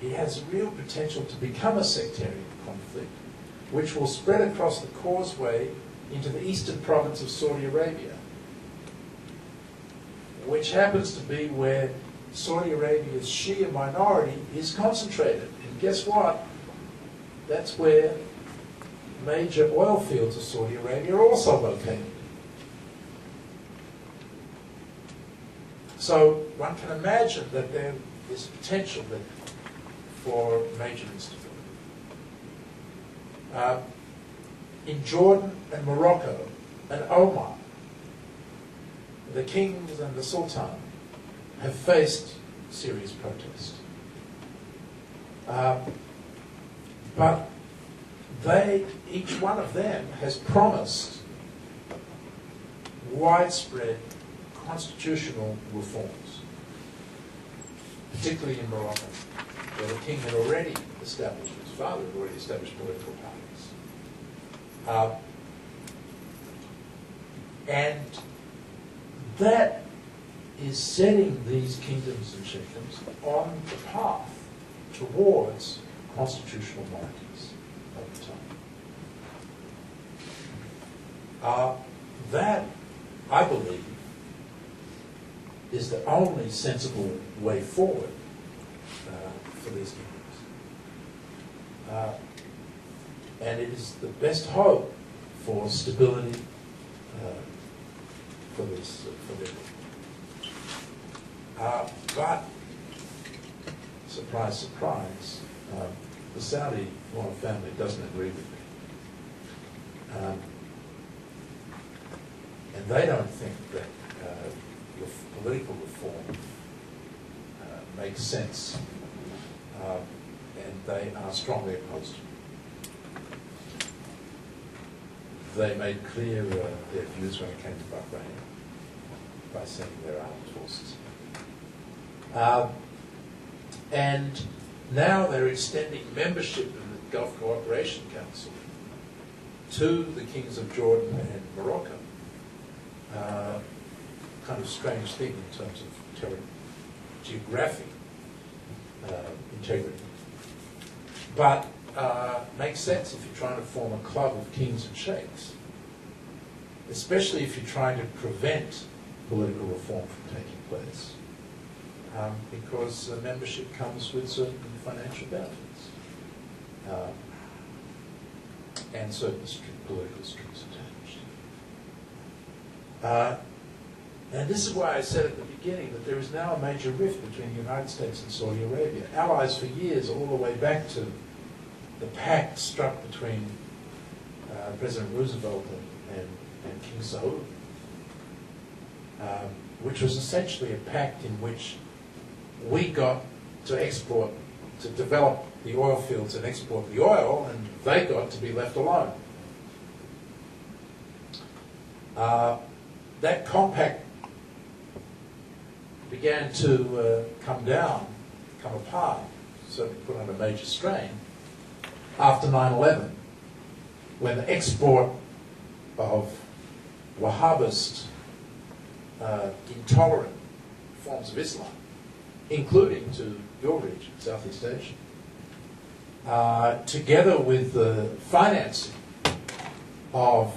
it has real potential to become a sectarian conflict, which will spread across the causeway into the eastern province of Saudi Arabia, which happens to be where Saudi Arabia's Shia minority is concentrated. And guess what? That's where major oil fields of Saudi Arabia are also located. So one can imagine that there is potential there for major instability. In Jordan and Morocco and Oman, the kings and the sultan have faced serious protest. But each one of them has promised widespread constitutional reforms, particularly in Morocco, where the king had already established, his father had already established political parties. And that is setting these kingdoms and chiefdoms on the path towards constitutional monarchies over time. That, I believe, is the only sensible way forward for these kingdoms. And it is the best hope for stability for them. But, surprise, surprise, the Saudi royal family doesn't agree with me. And they don't think that political reform makes sense. And they are strongly opposed to it. They made clear their views when it came to Bahrain by sending their armed forces. And now they're extending membership in the Gulf Cooperation Council to the kings of Jordan and Morocco. Kind of strange thing in terms of geographic integrity. But makes sense if you're trying to form a club of kings and sheikhs, especially if you're trying to prevent political reform from taking place, because membership comes with certain financial benefits and certain political strings attached. And this is why I said at the beginning that there is now a major rift between the United States and Saudi Arabia, allies for years, all the way back to the pact struck between President Roosevelt and King Saud, which was essentially a pact in which we got to export, to develop the oil fields and export the oil, and they got to be left alone. That compact began to come apart, certainly put under major strain, after 9/11, when the export of Wahhabist, intolerant forms of Islam, including to your region, Southeast Asia, together with the financing of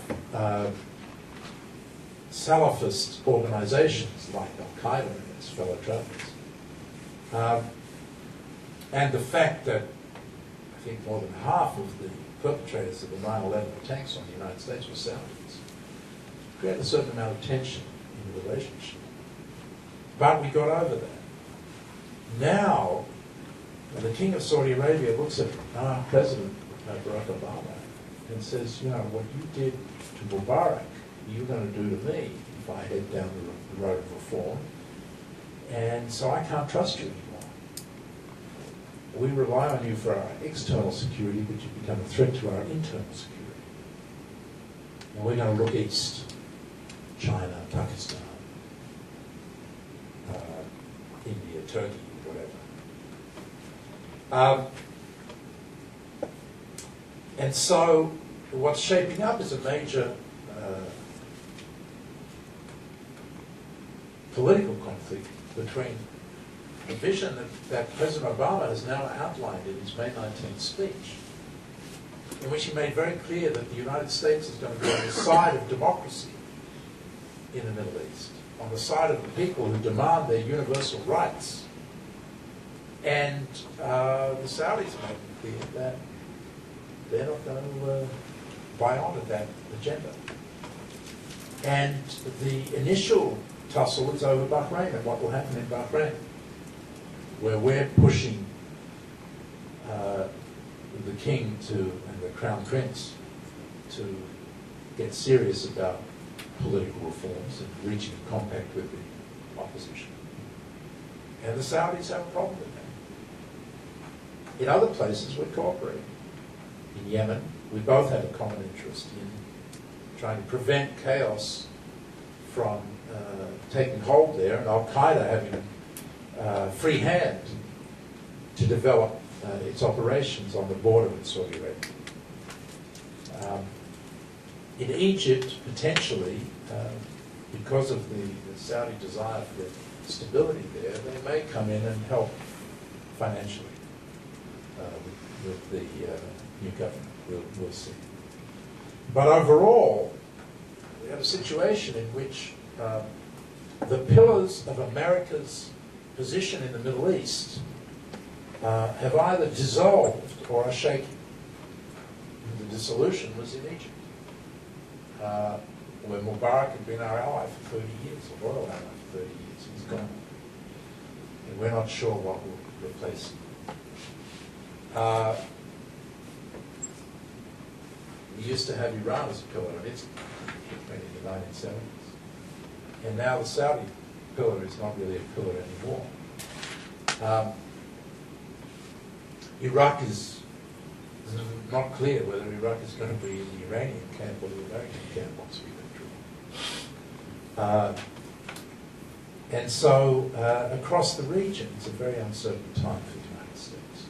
Salafist organizations like Al-Qaeda and its fellow travelers, and the fact that I think more than half of the perpetrators of the 9/11 attacks on the United States were Saudis, created a certain amount of tension in the relationship. But we got over that. Now, the King of Saudi Arabia looks at our President, Barack Obama, and says, you know, what you did to Mubarak, you're going to do to me if I head down the road of reform. And so I can't trust you anymore. We rely on you for our external security, but you become a threat to our internal security. And we're going to look east. China, Pakistan, India, Turkey, whatever. And so what's shaping up is a major political conflict between the vision that President Obama has now outlined in his May 19th speech, in which he made very clear that the United States is going to be on the side of democracy in the Middle East, on the side of the people who demand their universal rights. And the Saudis are making clear that they're not going to buy on to that agenda. And the initial tussle is over Bahrain and what will happen in Bahrain, where we're pushing the king and the crown prince to get serious about political reforms and reaching a compact with the opposition. And the Saudis have a problem with that. In other places, we're cooperating. In Yemen, we both have a common interest in trying to prevent chaos from taking hold there, and Al-Qaeda having a free hand to develop its operations on the border with Saudi Arabia. In Egypt, potentially, because of the Saudi desire for stability there, they may come in and help financially with the new government. We'll see. But overall, we have a situation in which the pillars of America's position in the Middle East have either dissolved or are shaking. The dissolution was in Egypt, where Mubarak had been our ally for 30 years, a royal ally for 30 years. He's gone. And we're not sure what will replace him. We used to have Iran as a pillar of its in the 1970s. And now the Saudi pillar is not really a pillar anymore. Iraq is not clear whether Iraq is going to be in the Iranian camp or the American camp once we withdraw. And so across the region, it's a very uncertain time for the United States.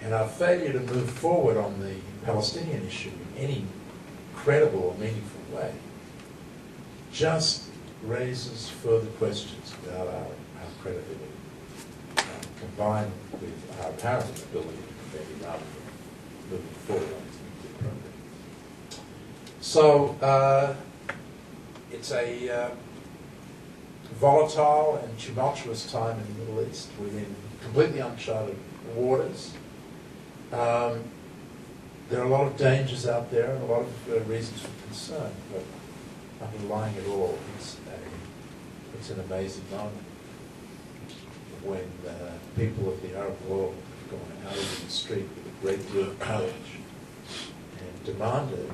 And our failure to move forward on the Palestinian issue in any credible or meaningful way just raises further questions about our credibility, combined with our apparent ability to prevent Iran from moving forward on its nuclear program. So it's a volatile and tumultuous time in the Middle East. We're in completely uncharted waters. There are a lot of dangers out there and a lot of reasons for concern, but underlying it all, it's an amazing moment when people of the Arab world have gone out into the street with a great deal of courage and demanded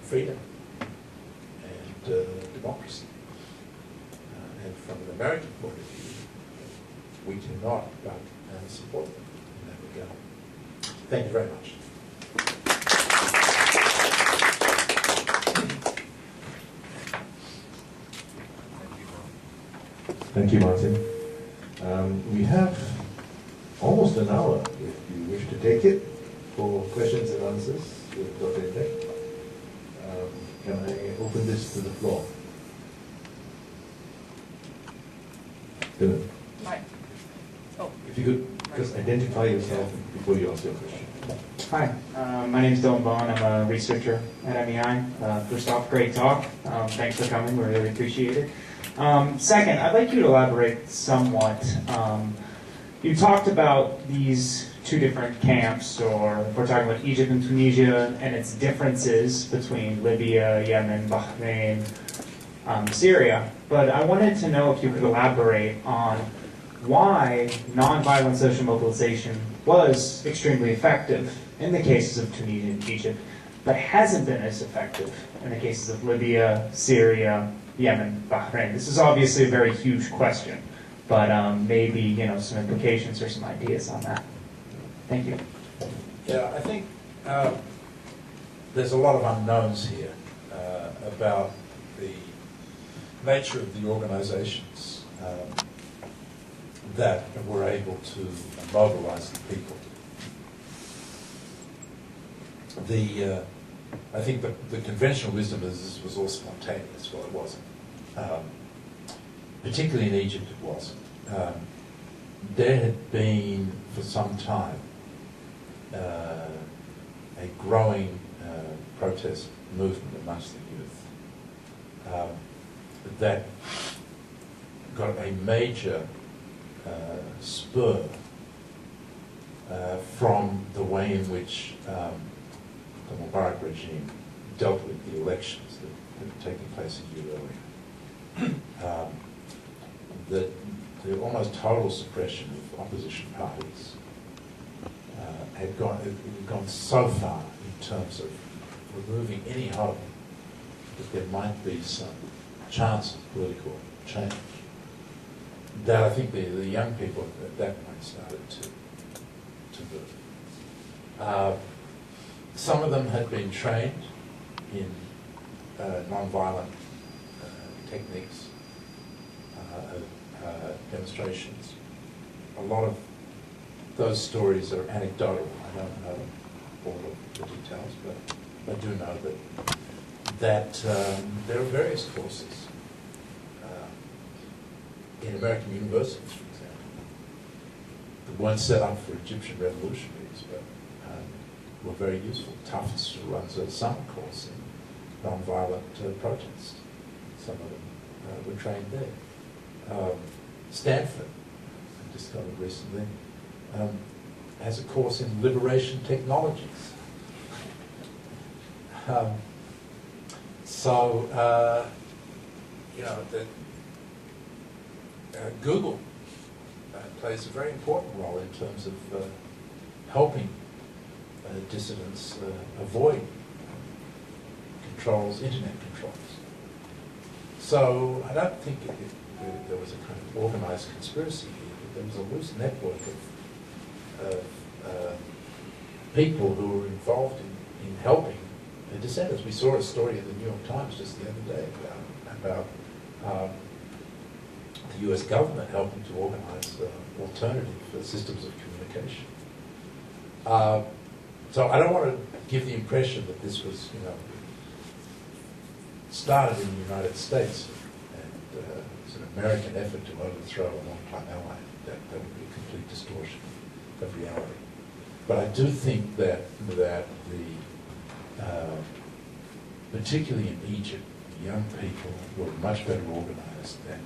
freedom and democracy. And from an American point of view, we cannot but support them in that regard. Thank you very much. Thank you, Martin. We have almost an hour, if you wish to take it, for questions and answers with Dr. Indek. Can I open this to the floor? Dylan. Hi. Oh. If you could just identify yourself before you ask your question. Hi, my name is Dylan Vaughn. I'm a researcher at MEI. First off, great talk. Thanks for coming. We really appreciate it. Second, I'd like you to elaborate somewhat. You talked about these two different camps, or if we're talking about Egypt and Tunisia, and its differences between Libya, Yemen, Bahrain, Syria. But I wanted to know if you could elaborate on why nonviolent social mobilization was extremely effective in the cases of Tunisia and Egypt, but hasn't been as effective in the cases of Libya, Syria, Yemen, Bahrain. This is obviously a very huge question, but maybe some implications or some ideas on that. Thank you. Yeah, I think there's a lot of unknowns here about the nature of the organizations that were able to mobilize the people. I think the conventional wisdom is this was all spontaneous. Well, it wasn't. particularly in Egypt it wasn't. There had been for some time a growing protest movement amongst the youth that got a major spur from the way in which the Mubarak regime dealt with the elections that had taken place a year earlier. The almost total suppression of opposition parties had gone so far in terms of removing any hope that there might be some chance of political change, that I think the young people at that point started to move. Some of them had been trained in non-violent techniques, demonstrations. A lot of those stories are anecdotal. I don't know all of the details, but I do know that there are various courses in American universities, for example, that weren't set up for Egyptian revolutionaries, but were very useful. Tufts runs a summer course in non-violent protest. Some of them were trained there. Stanford, I discovered recently, has a course in liberation technologies. Google plays a very important role in terms of helping dissidents avoid internet controls. So I don't think there was a kind of organized conspiracy here, but there was a loose network of people who were involved in helping the dissenters. We saw a story in the New York Times just the other day about the US government helping to organize alternative systems of communication. So I don't want to give the impression that this was, started in the United States and it's an American effort to overthrow a long-time ally. That would be a complete distortion of reality. But I do think that particularly in Egypt, the young people were much better organized than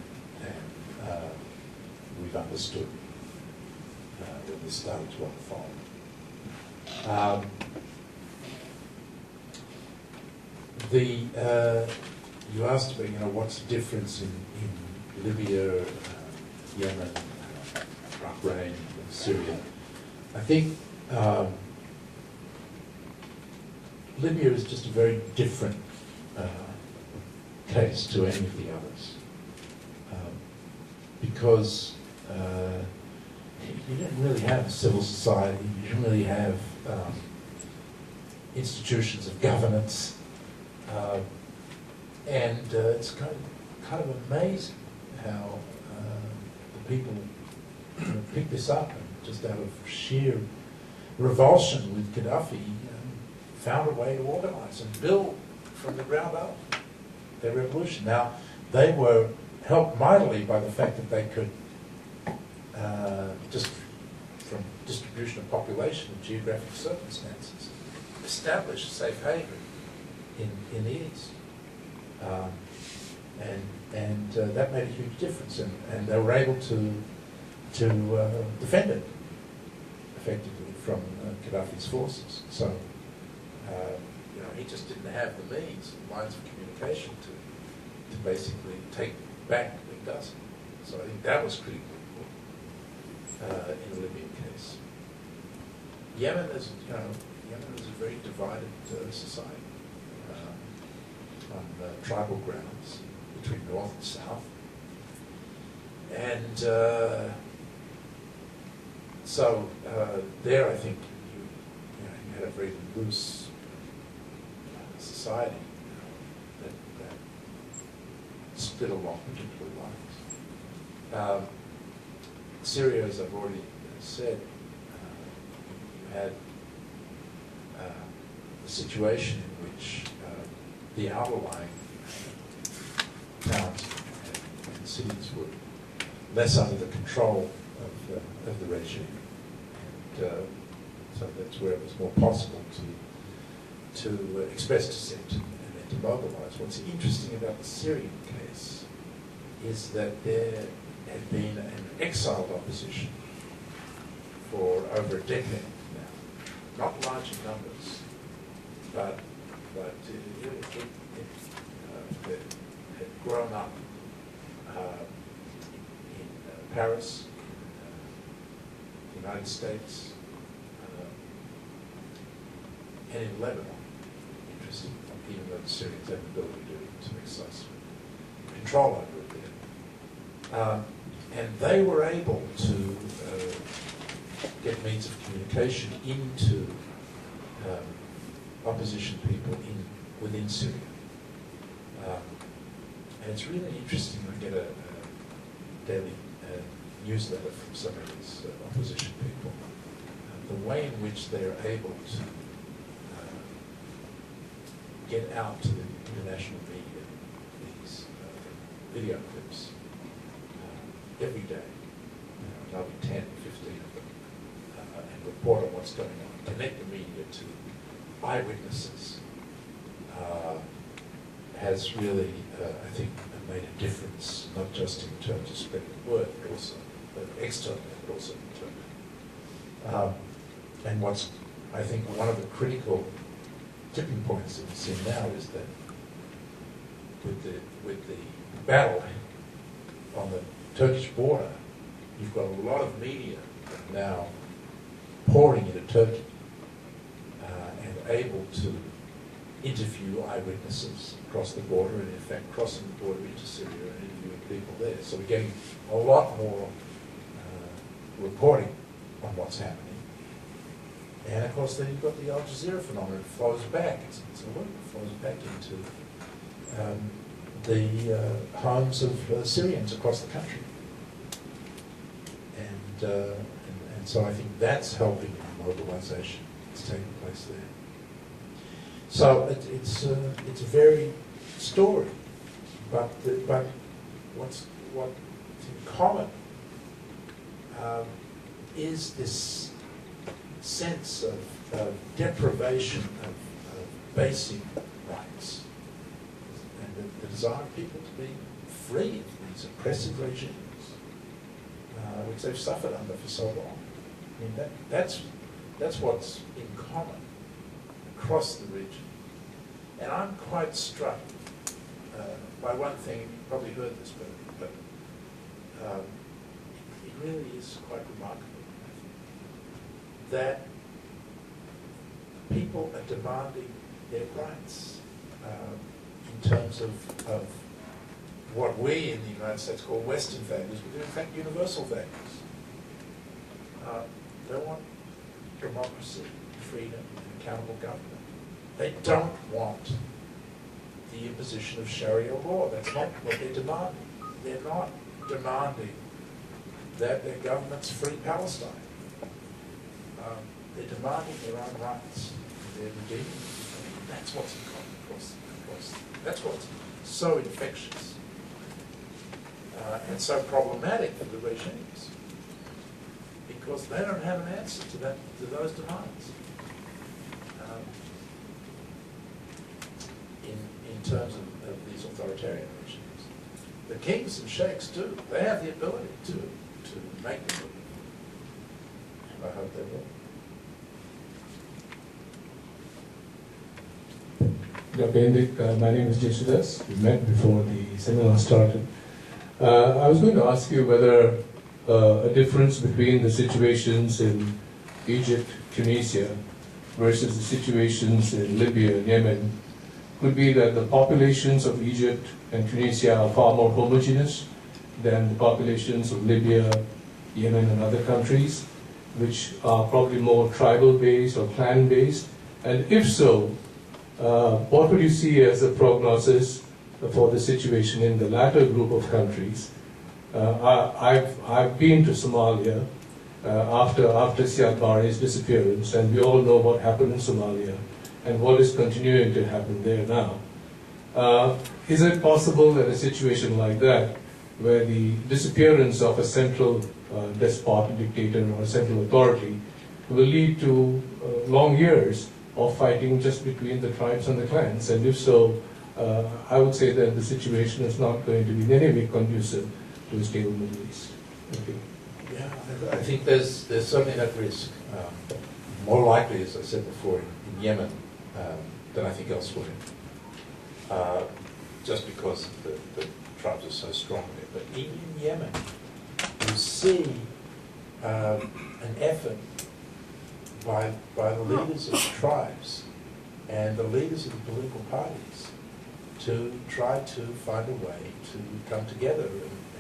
we've understood when this started to unfold. You asked me, what's the difference in Libya, Yemen, Bahrain, Syria. I think Libya is just a very different case to any of the others, because you didn't really have a civil society, you didn't really have institutions of governance, and it's kind of amazing how the people picked this up and just out of sheer revulsion with Gaddafi found a way to organize and build from the ground up their revolution. Now, they were helped mightily by the fact that they could, just from distribution of population and geographic circumstances, establish a safe haven in the East. And that made a huge difference, and they were able to defend it effectively from Gaddafi's forces. So, he just didn't have the means and lines of communication to basically take back Benghazi. So I think that was critically important in the Libyan case. Yemen is a very divided society on tribal grounds between north and south, and so there I think you had a very loose society that split along particular lines. Syria, as I've already said, you had a situation in which the outlying towns and cities were less under the control of the regime. And, so that's where it was more possible to express dissent and then to mobilise. What's interesting about the Syrian case is that there had been an exiled opposition for over a decade now. Not large in numbers, but it had grown up in Paris, the United States, and in Lebanon. Interesting, even though the Syrians have the ability to exercise control over it there. And they were able to get means of communication into opposition people within Syria. And it's really interesting. I get a daily newsletter from some of these opposition people. The way in which they're able to get out to the international media these video clips every day. There'll be 10, 15 of them, and report on what's going on. Connect the media to eyewitnesses has really, I think, made a difference, not just in terms of spreading the word, but also externally, but also internally. And what's, I think, one of the critical tipping points that we see now is that with the battle on the Turkish border, you've got a lot of media now pouring into Turkey and able to interview eyewitnesses across the border, and in fact crossing the border into Syria and interviewing people there. So we're getting a lot more reporting on what's happening. And of course then you've got the Al Jazeera phenomenon. It flows back. It's a word that flows back into the homes of Syrians across the country. And so I think that's helping in the mobilisation that's taking place there. So it's a very story, but what's in common is this sense of deprivation of basic rights, and the desire of people to be free of these oppressive regimes, which they've suffered under for so long. I mean, that's what's in common across the region. And I'm quite struck by one thing. You've probably heard this, but it really is quite remarkable, I think, that people are demanding their rights in terms of what we in the United States call Western values, but they're in fact universal values. They want democracy, freedom, and accountable government. They don't want the imposition of Sharia law. That's not what they're demanding. They're not demanding that their governments free Palestine. They're demanding their own rights. They're redeeming. That's what's in common across. That's what's so infectious and so problematic for the regimes, because they don't have an answer to those demands. In terms of these authoritarian regimes. The kings and sheikhs do. They have the ability to make them look. And I hope they will. Dr. Henrik, my name is Jessudas. We met before the seminar started. I was going to ask you whether a difference between the situations in Egypt, Tunisia, versus the situations in Libya and Yemen could be that the populations of Egypt and Tunisia are far more homogeneous than the populations of Libya, Yemen, and other countries, which are probably more tribal-based or clan-based. And if so, what would you see as a prognosis for the situation in the latter group of countries? I've been to Somalia after Siad Barre's disappearance, and we all know what happened in Somalia and what is continuing to happen there now. Is it possible that a situation like that where the disappearance of a central despot, dictator, or central authority will lead to long years of fighting just between the tribes and the clans. And if so, I would say that the situation is not going to be in any way conducive to a stable Middle East. Okay. Yeah, I think there's certainly that risk. More likely, as I said before, in Yemen than I think elsewhere. Just because the tribes are so strong there. But even in Yemen, you see an effort by the leaders of the tribes and the leaders of the political parties to try to find a way to come together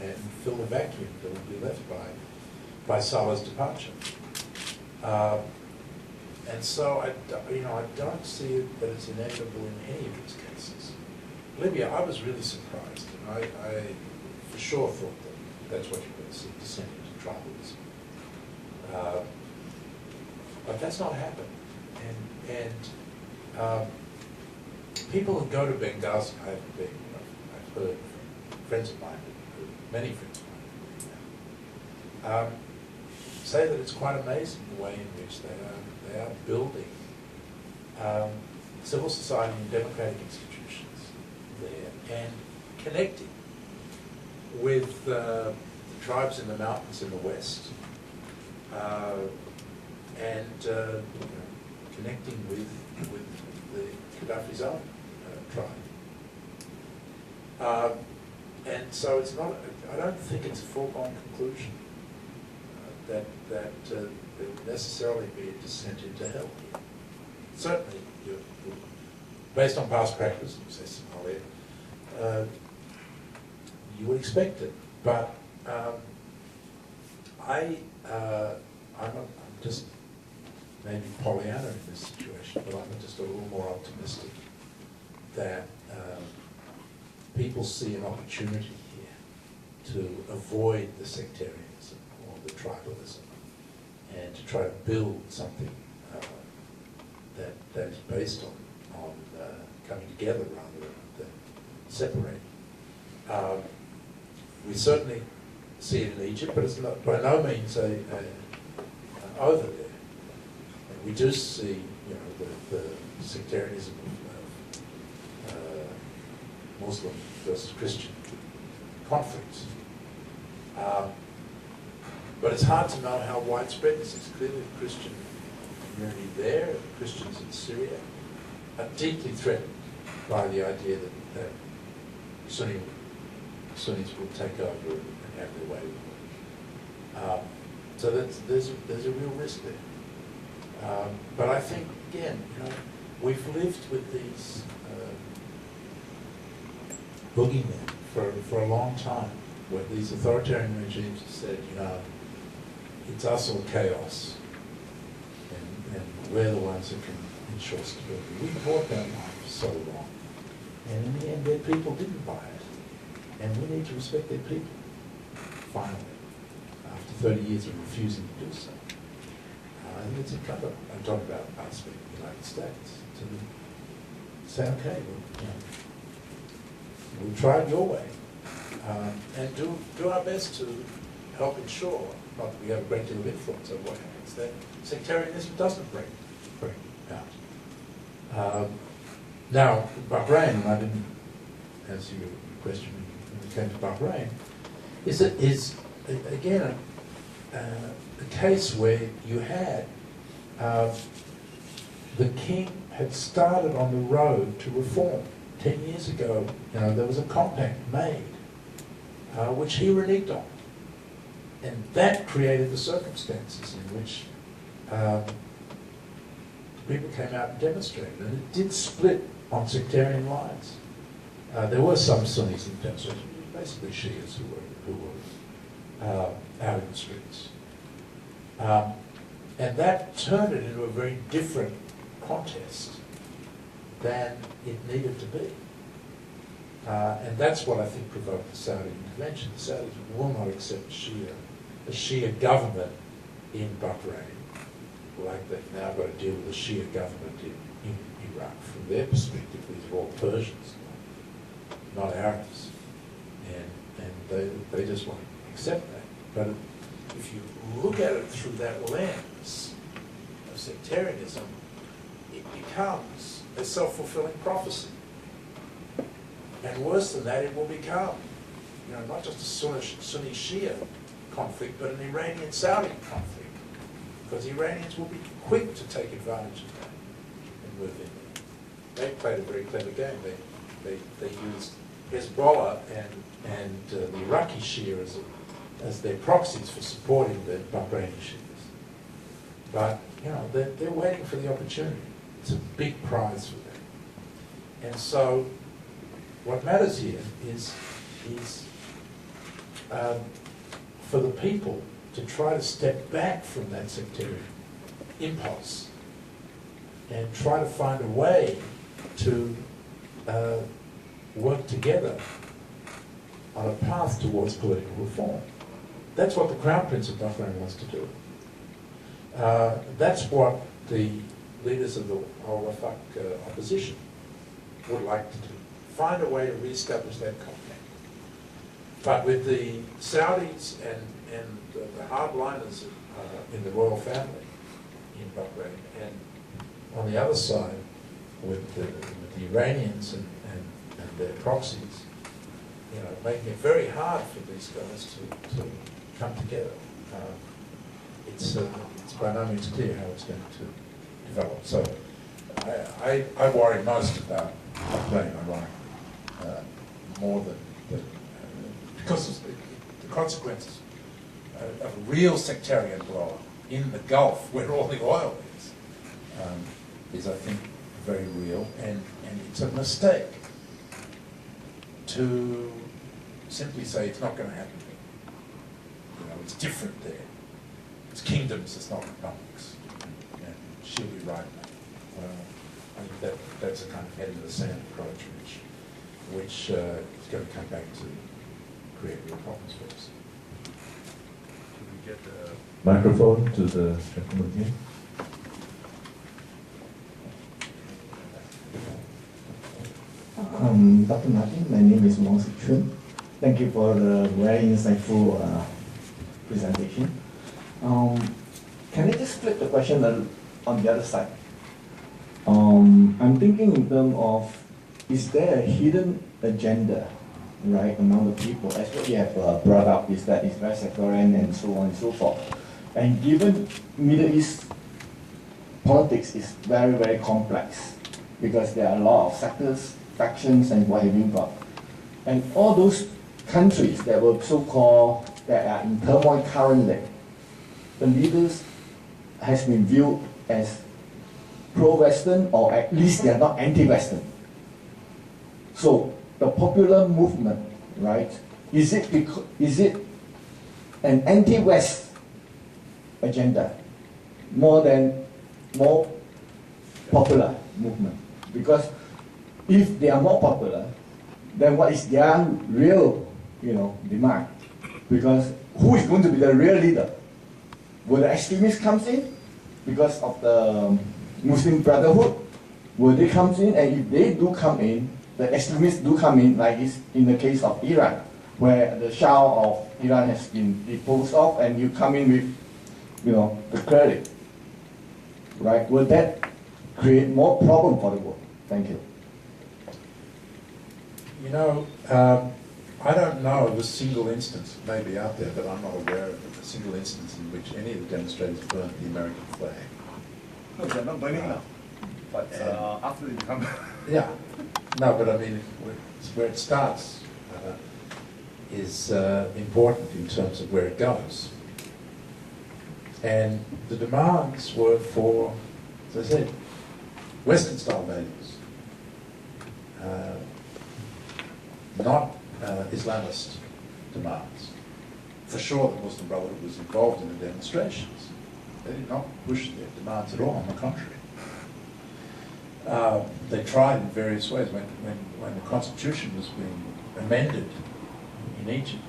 and fill the vacuum that will be left by Salah's departure. And so I don't see it that it's inevitable in any of these cases. Libya, I was really surprised. I for sure thought that that's what you're going to see, descent into tribalism. But that's not happened. And people who go to Benghazi, I've heard from friends of mine, many friends of mine, say that it's quite amazing the way in which they are building civil society and democratic institutions there and connecting with the tribes in the mountains in the west and connecting with the Gaddafi's own tribe. And so it's not, I don't think it's a foregone conclusion that there would necessarily be a descent into hell here. Certainly, based on past practice, say Somalia, you would expect it. But I'm just maybe Pollyanna in this situation, but I'm just a little more optimistic that people see an opportunity here to avoid the sectarianism or the tribalism and to try to build something that is based on coming together rather than separating. We certainly see it in Egypt, but it's not, by no means over there. And we do see, the sectarianism of Muslim versus Christian conflicts. But it's hard to know how widespread this is. Clearly the Christian community there, the Christians in Syria, are deeply threatened by the idea that Sunnis will take over and have their way with it. So there's a real risk there. But I think, again, we've lived with these boogeymen for a long time, where these authoritarian regimes have said, it's us or chaos, and we're the ones that can ensure stability. We fought that line for so long, and in the end, their people didn't buy it, and we need to respect their people, finally, after 30 years of refusing to do so. I think it's incumbent, I'm talking about us being the United States, to say, okay, we'll try it your way, and do our best to help ensure, not that we have a great deal of influence over what happens, that sectarianism doesn't break out. Now, Bahrain, I didn't answer your question when it came to Bahrain, is again a case where you had the king had started on the road to reform. 10 years ago, there was a compact made, which he reneged on. And that created the circumstances in which people came out and demonstrated. And it did split on sectarian lines. There were some Sunnis in demonstration, basically Shias who were out in the streets. And that turned it into a very different contest than it needed to be. And that's what I think provoked the Saudi intervention. The Saudis will not accept a Shia government in Bahrain, like they've now got to deal with a Shia government in Iraq. From their perspective, these are all Persians, not Arabs. And They just won't accept that. But if you look at it through that lens of sectarianism, it becomes a self-fulfilling prophecy. And worse than that, it will become, not just a Sunni Shia conflict, but an Iranian-Saudi conflict. Because the Iranians will be quick to take advantage of that and move in there. They played a very clever game. They used Hezbollah and the Iraqi Shia as their proxies for supporting the Bahraini Shias. But, they're waiting for the opportunity. It's a big prize for them. And so, what matters here is for the people to try to step back from that sectarian impulse and try to find a way to work together on a path towards political reform. That's what the Crown Prince of Bahrain wants to do. That's what the leaders of the Al-Wafaq opposition would like to do. Find a way to re-establish that contact. But with the Saudis and the hardliners in the royal family in Bahrain, and on the other side with the Iranians and their proxies, making it very hard for these guys to come together. It's by no means clear how it's going to develop. So I worry most about Bahrain, ironically, more than because of the consequences of a real sectarian blow in the Gulf, where all the oil is I think very real, and it's a mistake to simply say it's not going to happen there. It's different there. It's kingdoms, it's not republics. And she'll be right. I think that's a kind of head in the sand approach, which is going to come back to create real problems for us. Can we get the microphone to the gentleman here? Dr. Martin, my name is Wong Sik Chun. Thank you for the very insightful presentation. Can I just flip the question on the other side? I'm thinking in terms of, is there a hidden agenda, right, among the people? As what you have brought up, is that it's very sectarian and so on and so forth. And given Middle East politics is very, very complex, because there are a lot of sectors, factions, and what have you got. And all those countries that were so-called, that are in turmoil currently, the leaders has been viewed as pro-Western, or at least they are not anti-Western. So the popular movement, right, is it an anti-West agenda more popular movement? Because if they are more popular, then what is their real, demand? Because who is going to be the real leader? Will the extremists come in because of the Muslim Brotherhood? Will they come in? And if they do come in, the extremists do come in, like is in the case of Iran, where the Shah of Iran has been disposed of, and you come in with, the credit, right? Will that create more problem for the world? Thank you. I don't know of a single instance, maybe out there, but I'm not aware of a single instance in which any of the demonstrators burnt the American flag. No, they're not burning now. But after they become... Yeah. No, but I mean, where it starts is important in terms of where it goes. And the demands were for, as I said, Western-style values, not Islamist demands. For sure, the Muslim Brotherhood was involved in the demonstrations. They did not push their demands at all, on the contrary. They tried in various ways. When the constitution was being amended in Egypt,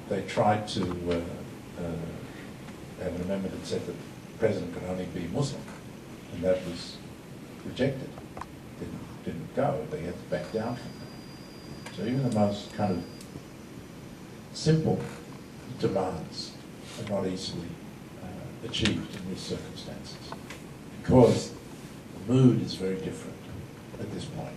they tried to have an amendment that said that the president could only be Muslim, and that was rejected. Didn't go. They had to back down from that. So even the most kind of simple demands are not easily achieved in these circumstances, because the mood is very different at this point.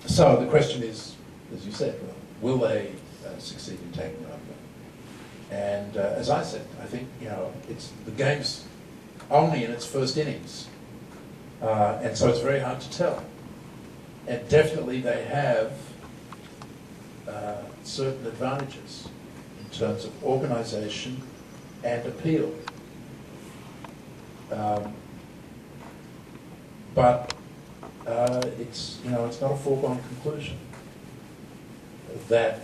So the question is, as you said, will they succeed in taking over? And as I said, I think it's the game's only in its first innings, and so it's very hard to tell. And definitely they have certain advantages in terms of organisation and appeal. But it's it's not a foregone conclusion that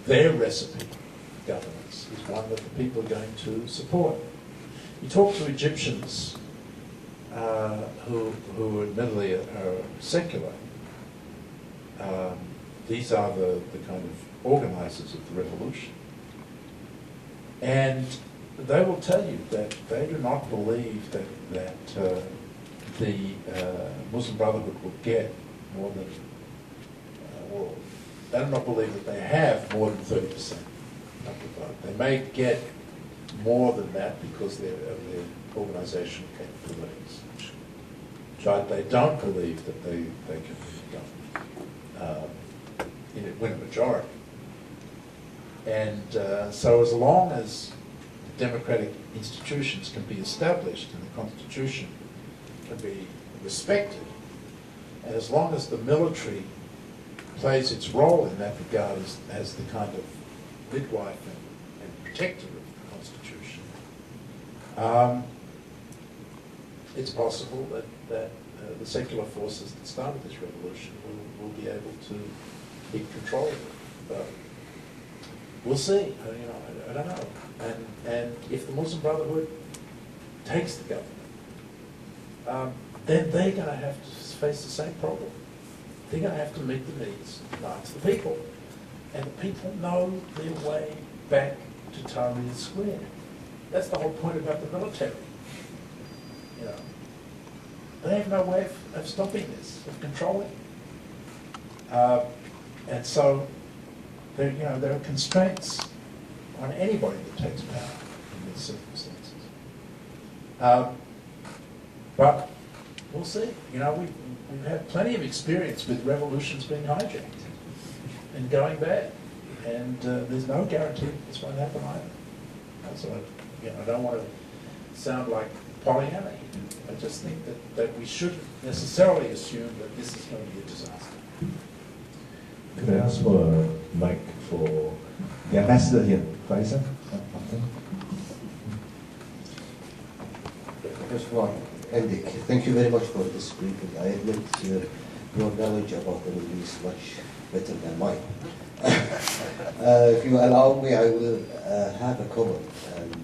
their recipe for governance is one that the people are going to support. You talk to Egyptians who admittedly are secular. These are the kind of organisers of the revolution. And they will tell you that they do not believe that the Muslim Brotherhood will get more than, well, they do not believe that they have more than 30% of the vote. They may get more than that because of their organisational capabilities. But they don't believe that they can win a majority. And so as long as democratic institutions can be established and the Constitution can be respected, and as long as the military plays its role in that regard as the kind of midwife and protector of the Constitution, it's possible that the secular forces that started this revolution will be able to keep control of it. But we'll see. I don't know. And if the Muslim Brotherhood takes the government, then they're going to have to face the same problem. They're going to have to meet the needs of the people. And the people know their way back to Tahrir Square. That's the whole point about the military. They have no way of stopping this, of controlling it. And so there are constraints on anybody that takes power in these circumstances. But we'll see. We've had plenty of experience with revolutions being hijacked and going bad. And there's no guarantee that this won't happen either. So I don't want to sound like Pollyanna. I just think that we shouldn't necessarily assume that this is going to be a disaster. Could I ask for a mic for the ambassador here, Faisal? First of all, Andy, thank you very much for this briefing. I admit your knowledge about the Middle East much better than mine. If you allow me, I will have a comment and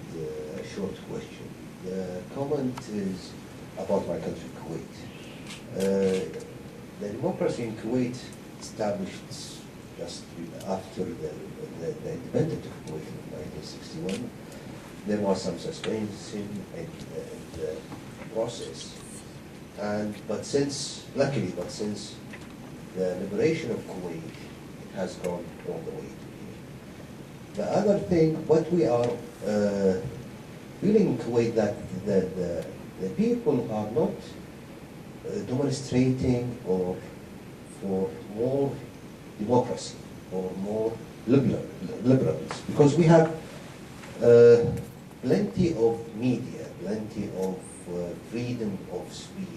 a short question. The comment is about my country, Kuwait. The democracy in Kuwait established just after the independence of Kuwait in 1961. There was some suspension in the process, but since the liberation of Kuwait, it has gone all the way to here. The other thing, what we are feeling in Kuwait, that the people are not demonstrating for more democracy or more liberals, because we have plenty of media, plenty of freedom of speech,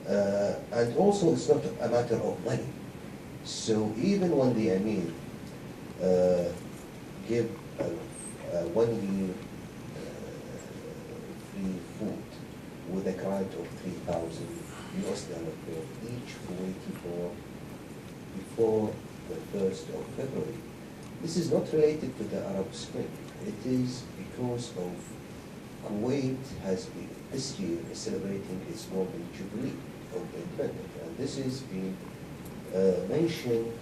and also it's not a matter of money. So even when the Emir give 1 year free food with a grant of $3,000 for each Kuwaiti before the 1st of February. This is not related to the Arab Spring. It is because of Kuwait has been, this year is celebrating its Golden Jubilee of independence. And this is being mentioned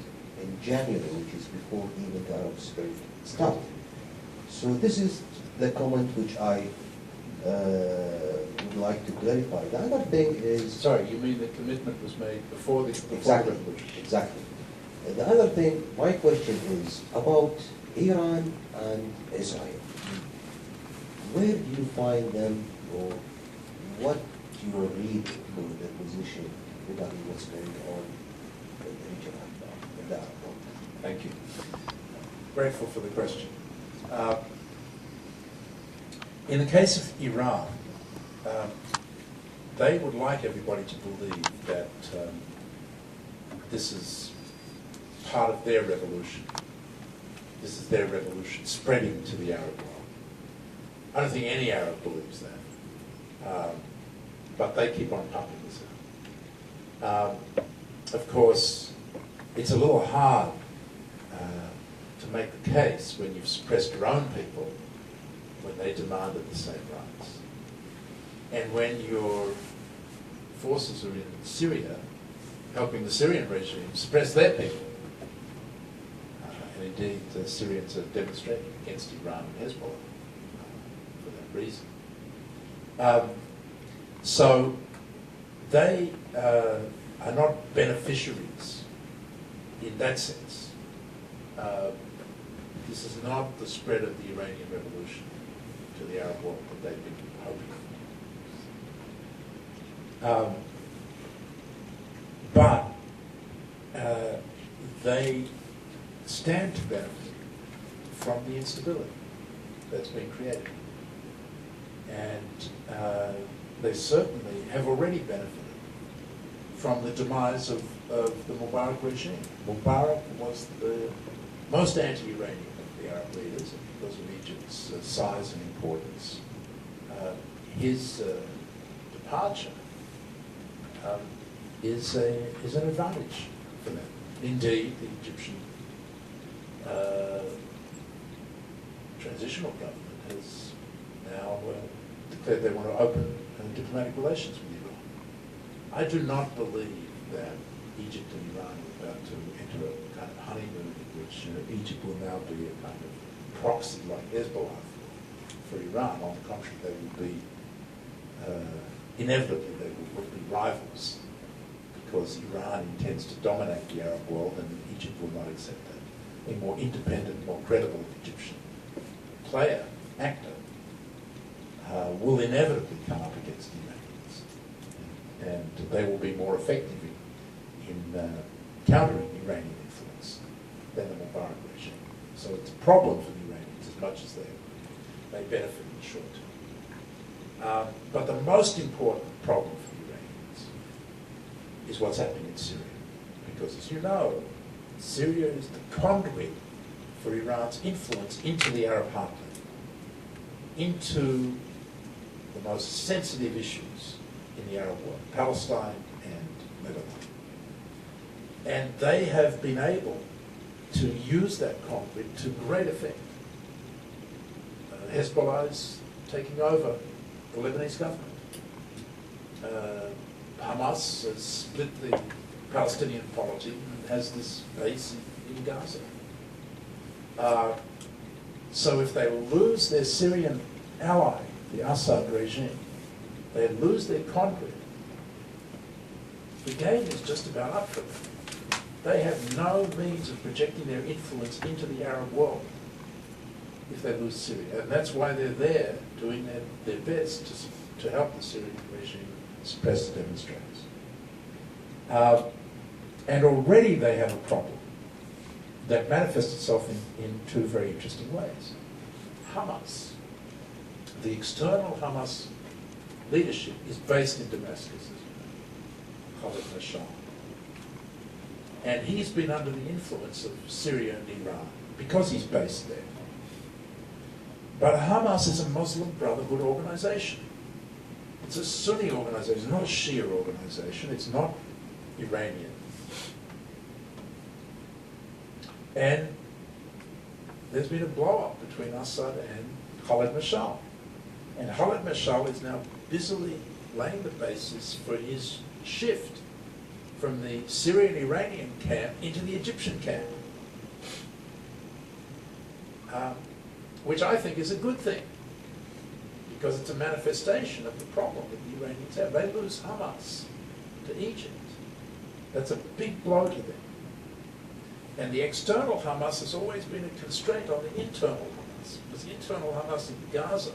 in January, which is before even the Arab Spring started. So this is the comment which I would would like to clarify. The other thing is... Sorry, you mean the commitment was made before the Exactly, revolution? exactly. The other thing, my question is about Iran and Israel. Where do you find them, or what you are reading for their position regarding what's going on in the region in the Arab world? Thank you. Grateful for the question. In the case of Iran, they would like everybody to believe that this is part of their revolution. This is their revolution spreading to the Arab world. I don't think any Arab believes that, but they keep on pumping this out. Of course, it's a little hard to make the case when you've suppressed your own people when they demanded the same rights. And when your forces are in Syria helping the Syrian regime suppress their people. And indeed, the Syrians are demonstrating against Iran and Hezbollah for that reason. So they are not beneficiaries in that sense. This is not the spread of the Iranian Revolution to the Arab world that they've been hoping for. But they stand to benefit from the instability that's been created. And they certainly have already benefited from the demise of the Mubarak regime. Mubarak was the most anti-Iranian of the Arab leaders because of Egypt's size and importance. His departure is an advantage for them. Indeed, the Egyptian transitional government has now declared they want to open diplomatic relations with Iran. I do not believe that Egypt and Iran are about to enter a kind of honeymoon in which Egypt will now be a kind of proxy like Hezbollah for Iran. On the contrary, they will be, inevitably, they will be rivals because Iran intends to dominate the Arab world and Egypt will not accept that. A more independent, more credible Egyptian player, actor, will inevitably come up against the Iranians. And they will be more effective in countering Iranian influence than the Mubarak regime. So it's a problem for the Iranians as much as they benefit in the short term. But the most important problem for the Iranians is what's happening in Syria. Because as you know, Syria is the conduit for Iran's influence into the Arab heartland, into the most sensitive issues in the Arab world, Palestine and Lebanon. And they have been able to use that conflict to great effect. Hezbollah is taking over the Lebanese government. Hamas has split the Palestinian polity and has this base in Gaza. So if they lose their Syrian ally, the Assad regime, they lose their conquest, the game is just about up for them. They have no means of projecting their influence into the Arab world if they lose Syria. And that's why they're there doing their best to help the Syrian regime suppress the demonstrators. And already they have a problem that manifests itself in two very interesting ways. Hamas, the external Hamas leadership is based in Damascus, Khalid Mashal. And he's been under the influence of Syria and Iran because he's based there. But Hamas is a Muslim Brotherhood organization. It's a Sunni organization, not a Shia organization. It's not Iranian. And there's been a blow-up between Assad and Khalid Mashal. And Khalid Mashal is now busily laying the basis for his shift from the Syrian-Iranian camp into the Egyptian camp, which I think is a good thing, because it's a manifestation of the problem that the Iranians have. They lose Hamas to Egypt. That's a big blow to them. And the external Hamas has always been a constraint on the internal Hamas, because the internal Hamas in Gaza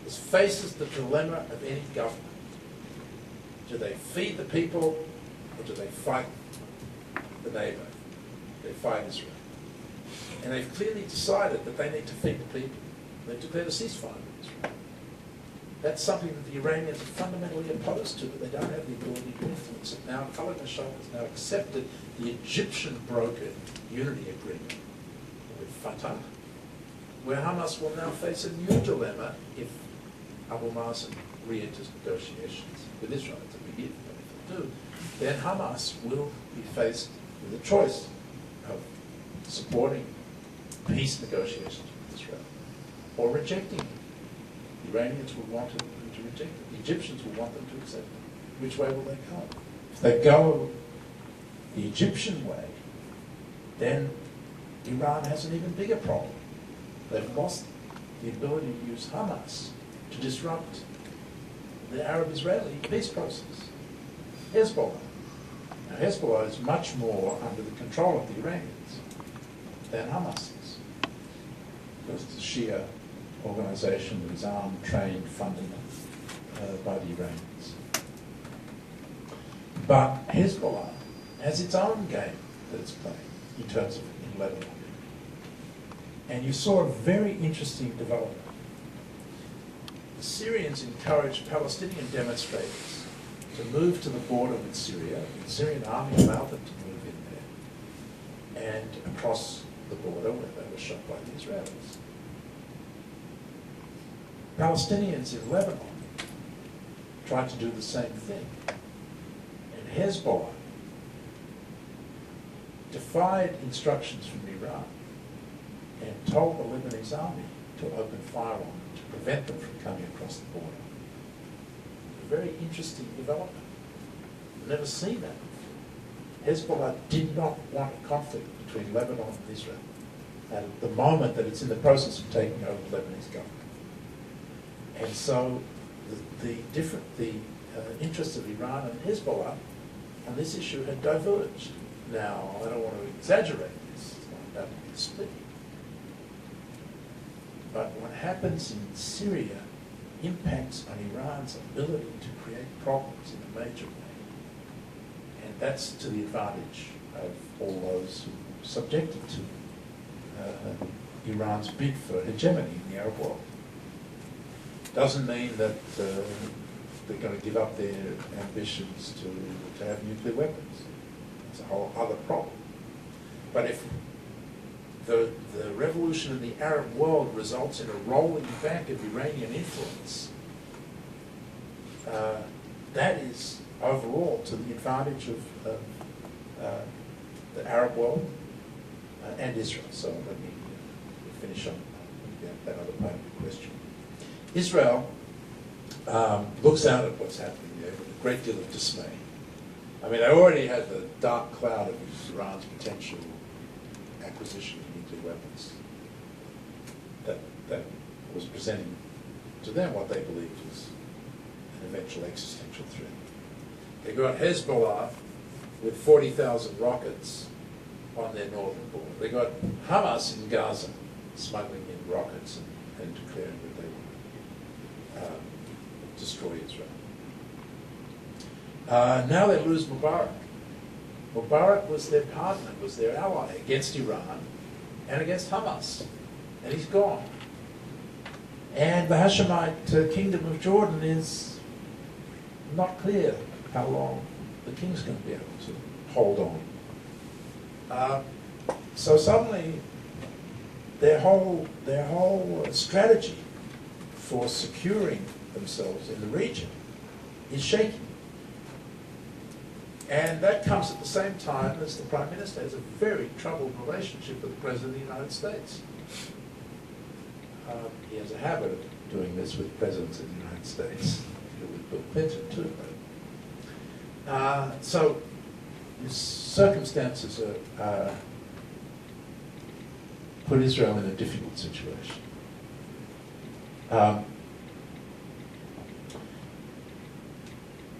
faces the dilemma of any government. Do they feed the people, or do they fight the neighbor? They fight Israel. And they've clearly decided that they need to feed the people. They've declared a ceasefire with Israel. That's something that the Iranians are fundamentally opposed to, but they don't have the ability to influence it. Now, Khalid-Mashal has now accepted the Egyptian brokered unity agreement with Fatah, where Hamas will now face a new dilemma if Abu Mazen re-enters negotiations with Israel. It's a big if, but if they do, then Hamas will be faced with a choice of supporting peace negotiations with Israel or rejecting it. The Iranians would want them to reject it. The Egyptians would want them to accept it. Which way will they go? If they go the Egyptian way, then Iran has an even bigger problem. They've lost the ability to use Hamas to disrupt the Arab-Israeli peace process. Hezbollah. Now, Hezbollah is much more under the control of the Iranians than Hamas is, because it's a Shia organization that is armed, trained, funded by the Iranians. But Hezbollah has its own game that it's playing in terms of in Lebanon. And you saw a very interesting development. The Syrians encouraged Palestinian demonstrators to move to the border with Syria. The Syrian army allowed them to move in there and across the border where they were shot by the Israelis. Palestinians in Lebanon tried to do the same thing. And Hezbollah defied instructions from Iran and told the Lebanese army to open fire on them to prevent them from coming across the border. A very interesting development. I've never seen that before. Hezbollah did not want a conflict between Lebanon and Israel at the moment that it's in the process of taking over the Lebanese government. And so the interests of Iran and Hezbollah on this issue had diverged. Now, I don't want to exaggerate this, it's not about to be split. But what happens in Syria impacts on Iran's ability to create problems in a major way. And that's to the advantage of all those who are subjected to Iran's bid for hegemony in the Arab world. Doesn't mean that they're going to give up their ambitions to have nuclear weapons. It's a whole other problem. But if the revolution in the Arab world results in a rolling back of Iranian influence, that is overall to the advantage of the Arab world and Israel. So let me finish on that other part of the question. Israel looks out at what's happening there with a great deal of dismay. I mean, they already had the dark cloud of Iran's potential acquisition of nuclear weapons that was presenting to them what they believed was an eventual existential threat. They got Hezbollah with 40,000 rockets on their northern border. They got Hamas in Gaza smuggling in rockets and declaring that they would destroy Israel. Now they lose Mubarak. Mubarak was their partner, was their ally against Iran and against Hamas. And he's gone. And the Hashemite kingdom of Jordan is not clear how long the king's going to be able to hold on. So suddenly their whole strategy for securing themselves in the region is shaky. And that comes at the same time as the Prime Minister has a very troubled relationship with the President of the United States. He has a habit of doing this with presidents of the United States, with Bill Clinton too. So the circumstances put Israel in a difficult situation.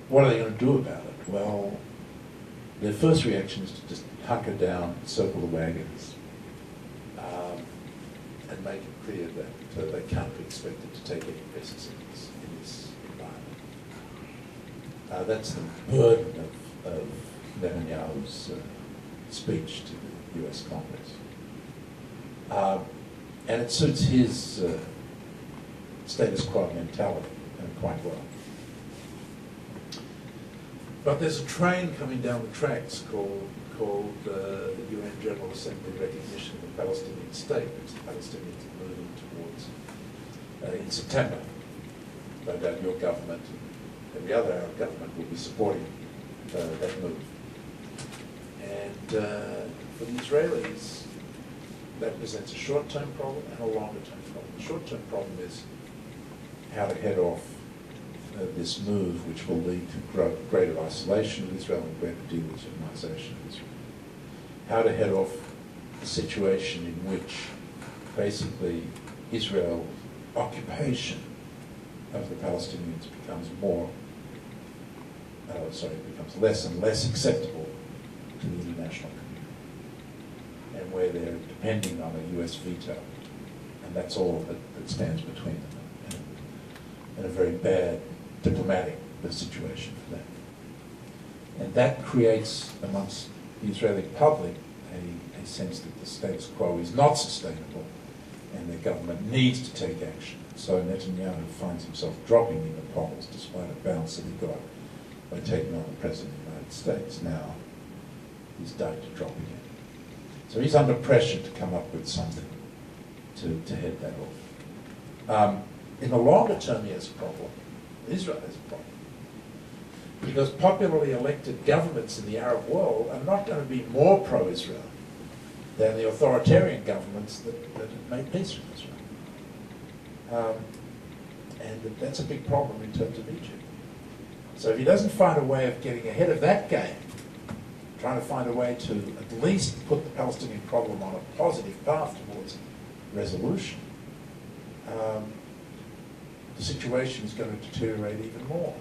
what are they going to do about it? Well, their first reaction is to just hunker down, circle the wagons, and make it clear that they can't be expected to take any risks in this environment. That's the burden of Netanyahu's speech to the US Congress. And it suits his status quo mentality quite well. But there's a train coming down the tracks called the UN General Assembly recognition of the Palestinian state, which the Palestinians are moving towards in September. No doubt your government and every other Arab government will be supporting that move. And for the Israelis, that presents a short-term problem and a longer-term problem. The short-term problem is how to head off this move, which will lead to greater isolation of Israel and greater delegitimization of Israel. How to head off a situation in which basically Israel's occupation of the Palestinians becomes becomes less and less acceptable to the international community, and where they're depending on a US veto, and that's all that stands between them, and a very bad diplomatic situation for them. And that creates amongst the Israeli public a sense that the status quo is not sustainable and their government needs to take action. So Netanyahu finds himself dropping in the polls despite a bounce that he got by taking on the President of the United States. Now he's starting to drop again. So he's under pressure to come up with something to head that off. In the longer term, he has a problem. Israel has a problem. Because popularly elected governments in the Arab world are not going to be more pro-Israel than the authoritarian governments that have made peace with Israel. And that's a big problem in terms of Egypt. So if he doesn't find a way of getting ahead of that game, trying to find a way to at least put the Palestinian problem on a positive path towards resolution, the situation is going to deteriorate even more.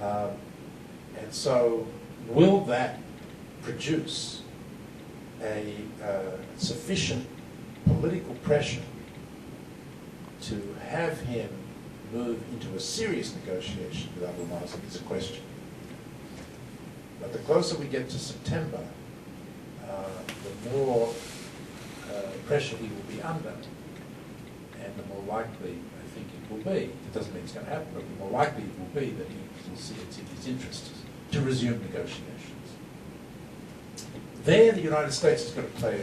And so will that produce a sufficient political pressure to have him move into a serious negotiation with Abu Mazen is a question. But the closer we get to September, the more pressure he will be under, and the more likely I think it will be. It doesn't mean it's going to happen, but the more likely it will be that he will see it's in his interest to resume negotiations. There, the United States is going to play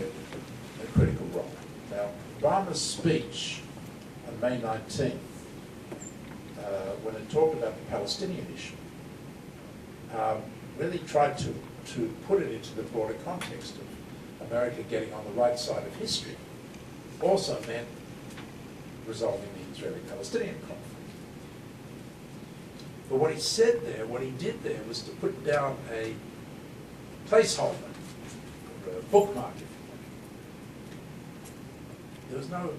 a critical role. Now, Obama's speech on May 19th, when it talked about the Palestinian issue, really tried to put it into the broader context of America getting on the right side of history. Also meant resolving the Israeli-Palestinian conflict. But what he said there, what he did there, was to put down a placeholder, or a bookmark, if you like. There was no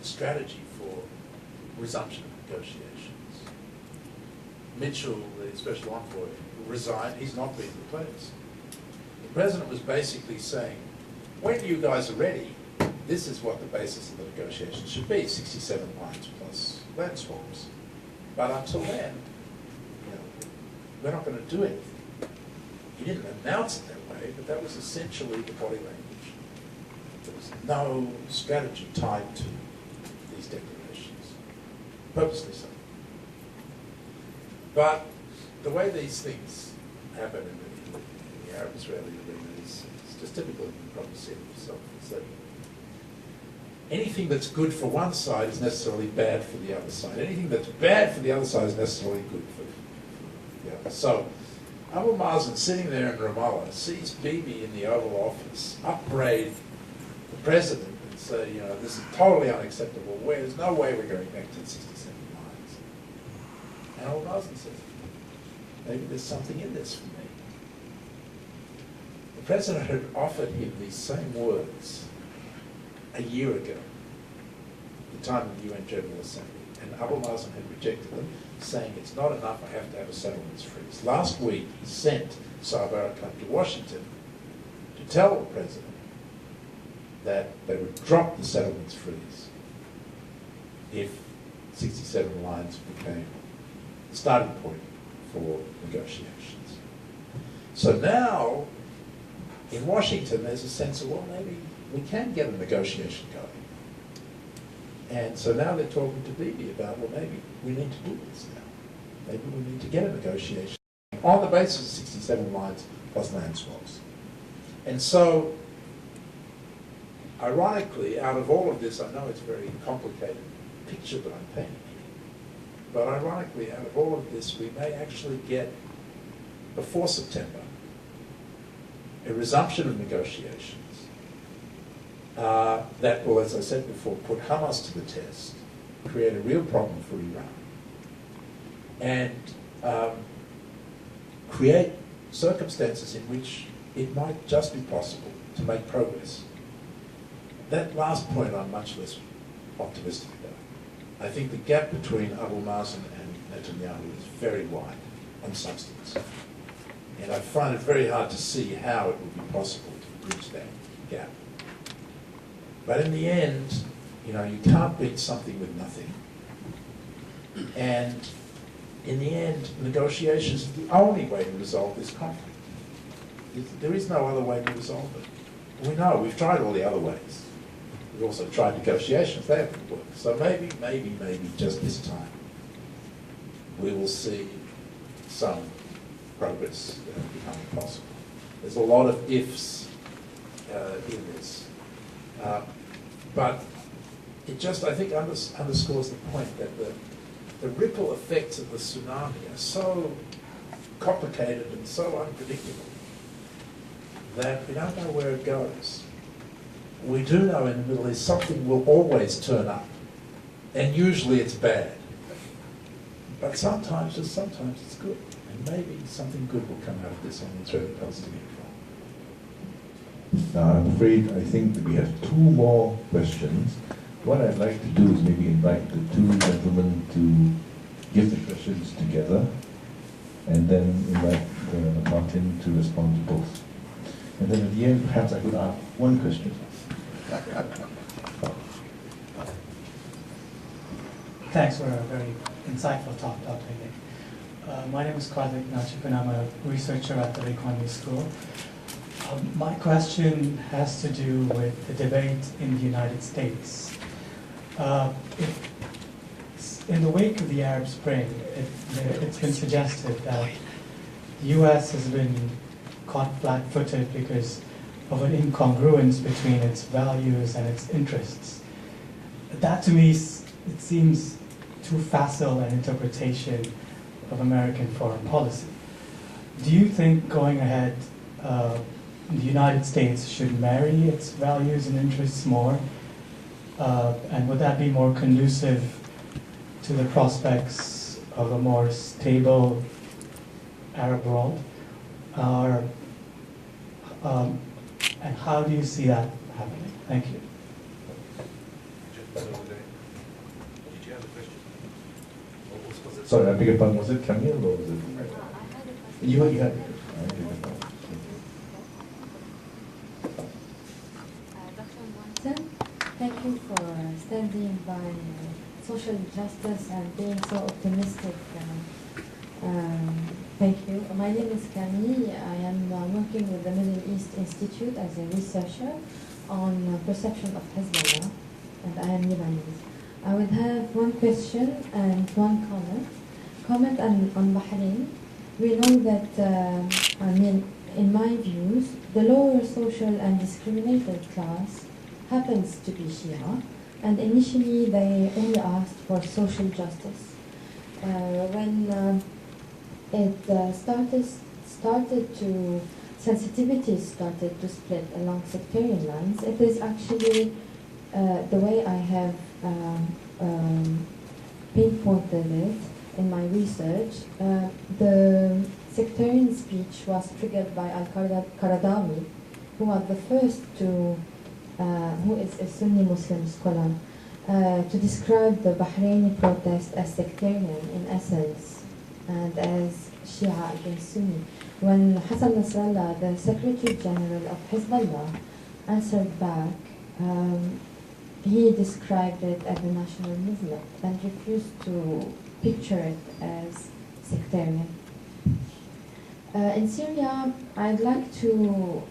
strategy for resumption of negotiations. Mitchell, the special envoy, resigned. He's not being replaced. The president was basically saying, when you guys are ready, this is what the basis of the negotiations should be, 67 lines plus land swaps. But until then, we're not going to do anything. He didn't announce it that way, but that was essentially the body language. There was no strategy tied to these declarations, purposely so. But the way these things happen in the Arab-Israeli arena is just typical. You can probably see it yourself. It's that anything that's good for one side is necessarily bad for the other side. Anything that's bad for the other side is necessarily good for the other. So Abu Mazen, sitting there in Ramallah, sees Bibi in the Oval Office upbraid the president and say, this is totally unacceptable. There's no way we're going back to the 67 lines. And Abu Mazen says, maybe there's something in this for me. The president had offered him these same words a year ago, the time of the UN General Assembly, and Abu Mazen had rejected them saying it's not enough, I have to have a settlements freeze. Last week, he sent Saab Erekat to Washington to tell the president that they would drop the settlements freeze if 67 lines became the starting point for negotiations. So now, in Washington, there's a sense of, well, maybe we can get a negotiation going. And so now they're talking to Bibi about, well, maybe we need to do this now. Maybe we need to get a negotiation on the basis of 67 lines plus land swaps. And so, ironically, out of all of this, I know it's a very complicated picture that I'm painting here, but ironically, out of all of this, we may actually get, before September, a resumption of negotiations that will, as I said before, put Hamas to the test, create a real problem for Iran, and create circumstances in which it might just be possible to make progress. That last point I'm much less optimistic about. I think the gap between Abu Mazen and Netanyahu is very wide on substance. And I find it very hard to see how it would be possible to bridge that gap. But in the end, you know, you can't beat something with nothing. And in the end, negotiations is the only way to resolve this conflict. There is no other way to resolve it. We know, we've tried all the other ways. We've also tried negotiations, they haven't worked. So maybe just this time, we will see some progress becoming possible. There's a lot of ifs in this. But it just, I think, underscores the point that the ripple effects of the tsunami are so complicated and so unpredictable that we don't know where it goes. We do know in the Middle East something will always turn up, and usually it's bad. But sometimes it's good, and maybe something good will come out of this on the threat of Palestinian front. Now, I'm afraid I think that we have two more questions. What I'd like to do is maybe invite the two gentlemen to give the questions together, and then invite Martin to respond to both. And then at the end, perhaps I could ask one question. Thanks for a very insightful talk, Dr. Nick. My name is Karthik Nachik, and I'm a researcher at the Economy School. My question has to do with the debate in the United States. In the wake of the Arab Spring, it's been suggested that the U.S. has been caught flat-footed because of an incongruence between its values and its interests. That, to me, it seems too facile an interpretation of American foreign policy. Do you think going ahead, the United States should marry its values and interests more? And would that be more conducive to the prospects of a more stable Arab world? And how do you see that happening? Thank you. Did you have a question? Sorry, I beg your pardon. Was it Camille or was it? I had a question. You had it. Dr. Martin, thank you for standing by social justice and being so optimistic. Thank you. My name is Camille. I am working with the Middle East Institute as a researcher on perception of Hezbollah, and I am Lebanese. I would have one question and one comment. Comment on Bahrain. We know that, in my views, the lower social and discriminated class happens to be Shia, and initially they only asked for social justice. When sensitivities started to split along sectarian lines, it is actually the way I have pinpointed it in my research. The sectarian speech was triggered by Al-Qaradawi, who was the first who is a Sunni Muslim scholar, to describe the Bahraini protest as sectarian in essence and as Shia against Sunni. When Hassan Nasrallah, the Secretary General of Hezbollah, answered back, he described it as a national movement and refused to picture it as sectarian. In Syria, I'd like to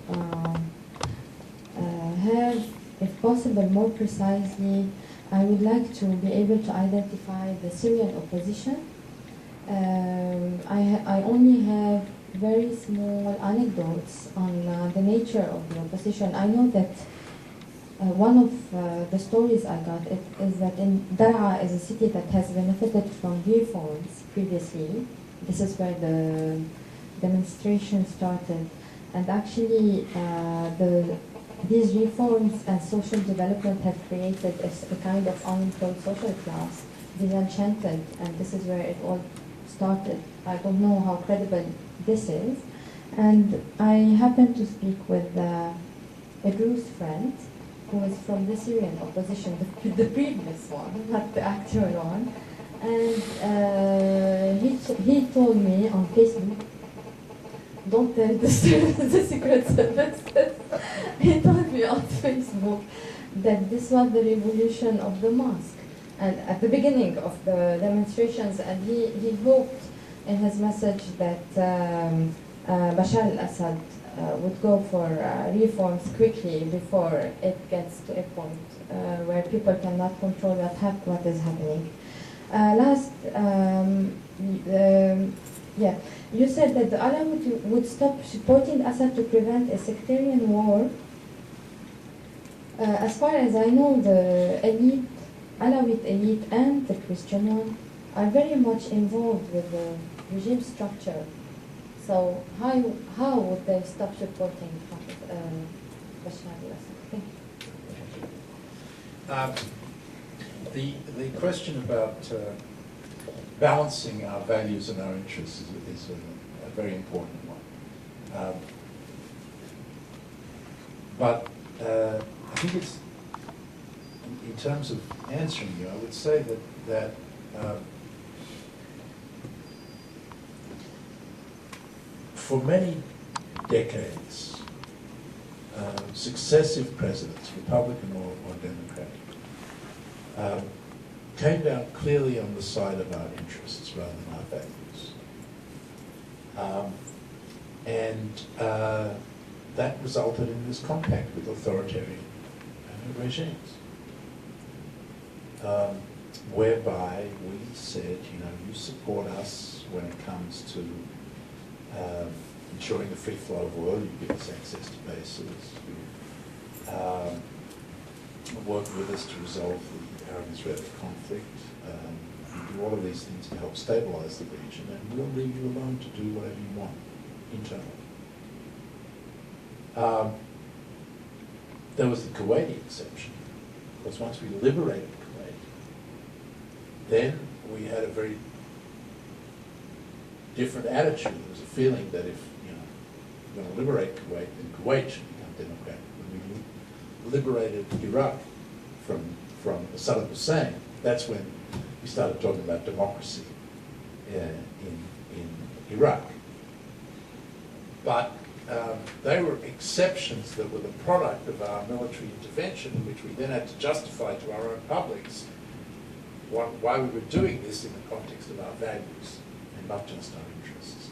have, if possible, more precisely, I would like to be able to identify the Syrian opposition. I only have very small anecdotes on the nature of the opposition. I know that one of the stories I got is that in Daraa is a city that has benefited from reforms previously. This is where the demonstration started, and actually these reforms and social development have created a kind of unemployed social class, disenchanted, and this is where it all started. I don't know how credible this is, and I happened to speak with a Druze friend who is from the Syrian opposition, the previous one, not the actual one, and he told me on Facebook, don't tell the Secret Service. He told me on Facebook that this was the revolution of the mosque, and at the beginning of the demonstrations, and he hoped in his message that Bashar al-Assad would go for reforms quickly before it gets to a point where people cannot control what is happening. You said that the Alawites would stop supporting Assad to prevent a sectarian war. As far as I know, the elite, Alawite elite and the Christian one are very much involved with the regime structure. So how would they stop supporting Bashar al-Assad? Thank you. The question about balancing our values and our interests is a very important one. But I think it's, in terms of answering you, I would say that for many decades, successive presidents, Republican or Democratic, came down clearly on the side of our interests rather than our values. That resulted in this compact with authoritarian regimes, whereby we said, you support us when it comes to ensuring the free flow of oil, you give us access to bases, you work with us to resolve the Arab-Israeli conflict, you do all of these things to help stabilize the region, and we'll leave you alone to do whatever you want internally. There was the Kuwaiti exception, because once we liberated Kuwait, then we had a very different attitude. There was a feeling that if you're going to liberate Kuwait, then Kuwait should become democratic. When we liberated Iraq from Saddam Hussein, that's when we started talking about democracy in Iraq. But they were exceptions that were the product of our military intervention, in which we then had to justify to our own publics why we were doing this in the context of our values and not just our interests.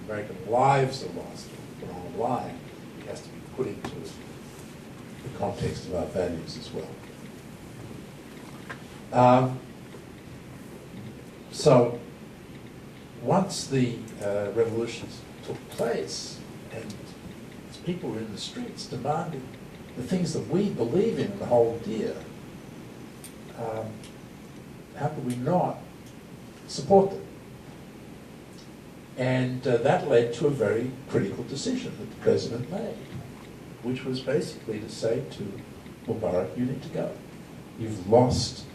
American lives are lost or put on the line. It has to be put into the context of our values as well. So once the revolutions took place and people were in the streets demanding the things that we believe in and hold dear, how could we not support them? And that led to a very critical decision that the president made, which was basically to say to Mubarak, you need to go. You've lost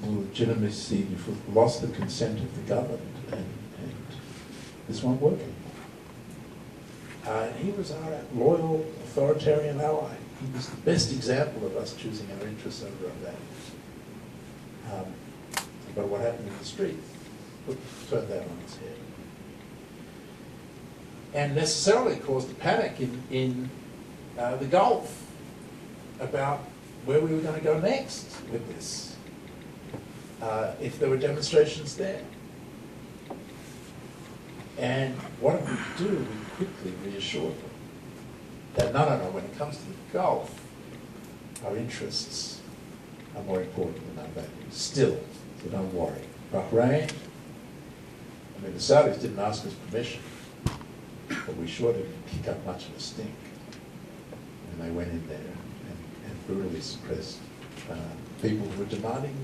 the legitimacy, you've lost the consent of the government, and this won't work And he was our loyal, authoritarian ally. He was the best example of us choosing our interests over our values. But what happened in the street turned that on its head. And necessarily caused a panic in the Gulf about where we were going to go next with this, if there were demonstrations there. And what did we do? We quickly reassured them that no, when it comes to the Gulf, our interests are more important than our values. Still, so don't worry. Bahrain, I mean, the Saudis didn't ask us permission, but we sure didn't kick up much of a stink when they went in there and brutally suppressed people who were demanding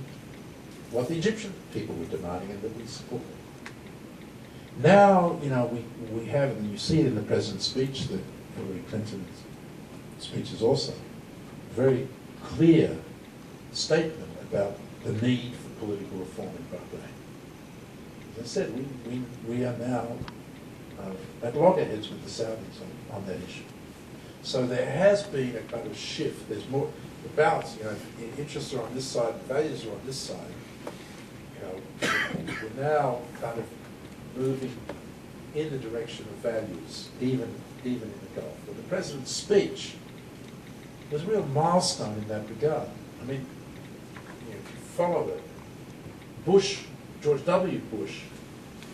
what the Egyptian people were demanding and that we supported. Now, we have, and you see it in the President's speech, that Hillary Clinton's speech is also a very clear statement about the need for political reform in Bahrain. As I said, we are now at loggerheads with the Saudis on that issue. So there has been a kind of shift. There's more, the balance, interests are on this side, values are on this side. We're now kind of moving in the direction of values, even in the Gulf. But the President's speech was a real milestone in that regard. I mean, if you follow it, George W. Bush,